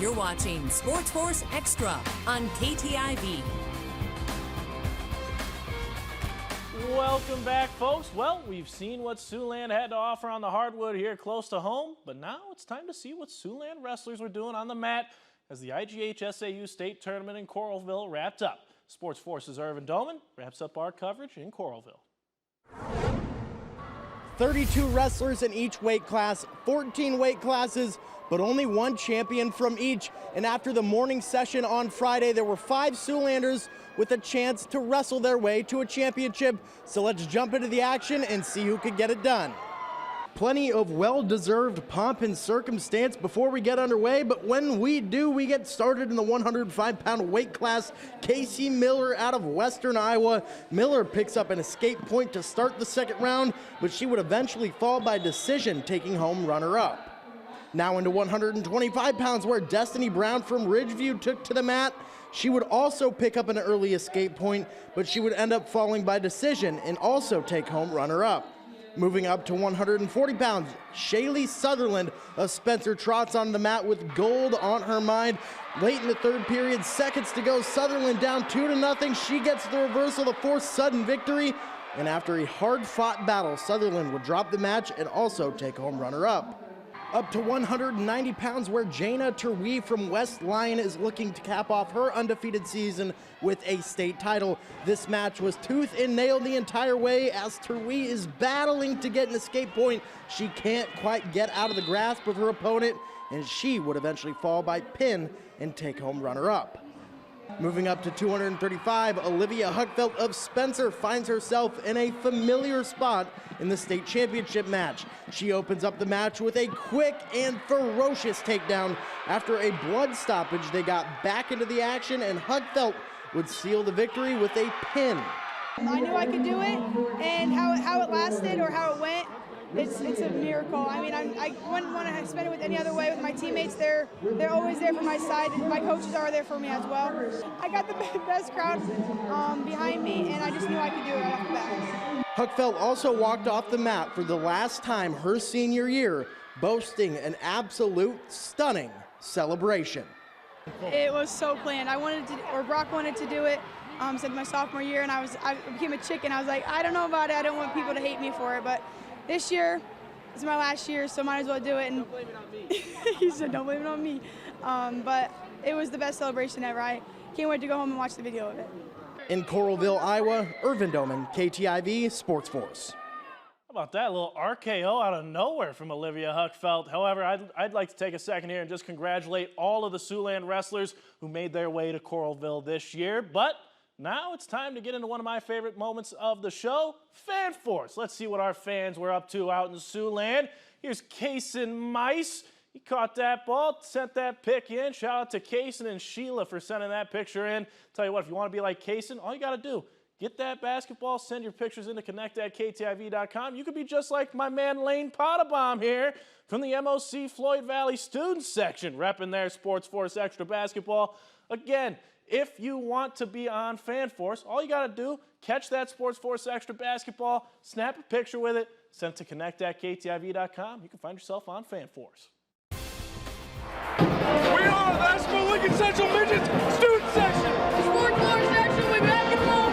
You're watching SportsFource Extra on KTIV. Welcome back, folks. Well, we've seen what Siouxland had to offer on the hardwood here close to home, but now it's time to see what Siouxland wrestlers were doing on the mat as the IGH SAU State Tournament in Coralville wrapped up. SportsFource's Irvin Doman wraps up our coverage in Coralville. 32 wrestlers in each weight class, 14 weight classes, but only one champion from each. And after the morning session on Friday, there were 5 Siouxlanders with a chance to wrestle their way to a championship. So let's jump into the action and see who could get it done. Plenty of well-deserved pomp and circumstance before we get underway, but when we do, we get started in the 105-pound weight class. Casey Miller out of Western Iowa. Miller picks up an escape point to start the second round, but she would eventually fall by decision, taking home runner-up. Now into 125 pounds, where Destiny Brown from Ridgeview took to the mat. She would also pick up an early escape point, but she would end up falling by decision and also take home runner-up. Moving up to 140 pounds, Shaylee Sutherland of Spencer trots on the mat with gold on her mind. Late in the third period, seconds to go, Sutherland down 2-0. She gets the reversal to force sudden victory. And after a hard-fought battle, Sutherland would drop the match and also take home runner-up. Up to 190 pounds, where Jana Terwee from West Lyon is looking to cap off her undefeated season with a state title. This match was tooth and nail the entire way as Terwee is battling to get an escape point. She can't quite get out of the grasp of her opponent, and she would eventually fall by pin and take home runner-up. Moving up to 235, Olivia Huckfeld of Spencer finds herself in a familiar spot in the state championship match. She opens up the match with a quick and ferocious takedown. After a blood stoppage, they got back into the action, and Huckfeld would seal the victory with a pin. I knew I could do it, and how it lasted or how it went, it's a miracle. I mean, I wouldn't want to spend it with any other way. With my teammates, they're always there for my side, and my coaches are there for me as well. I got the best crowd behind me, and I just knew I could do it right off the bat. Huckfeld also walked off the mat for the last time her senior year, boasting an absolute stunning celebration. It was so planned. Brock wanted to do it since my sophomore year, and I became a chicken. I was like, I don't know about it. I don't want people to hate me for it, but this year is my last year, so might as well do it. And don't blame it on me. He said, don't blame it on me. But it was the best celebration ever. I can't wait to go home and watch the video of it. In Coralville, Iowa, Irvin Doman, KTIV SportsFource. How about that little RKO out of nowhere from Olivia Huckfeld? However, I'd like to take a second here and just congratulate all of the Siouxland wrestlers who made their way to Coralville this year. But now it's time to get into one of my favorite moments of the show, FanForce. Let's see what our fans were up to out in Siouxland. Here's Kaysen Mice. He caught that ball, sent that pick in. Shout out to Kaysen and Sheila for sending that picture in. Tell you what, if you want to be like Kaysen, all you got to do, get that basketball, send your pictures in to connect@ktiv.com. You could be just like my man Lane Pottebaum here from the MOC Floyd Valley Students section, repping their SportsFource Extra basketball. Again, if you want to be on FanForce, all you got to do, catch that SportsFource Extra basketball, snap a picture with it, send it to connect@ktiv.com. You can find yourself on FanForce. We are the Asheville Lincoln Central Midgets Student Section. SportsFource Extra, we back and forth.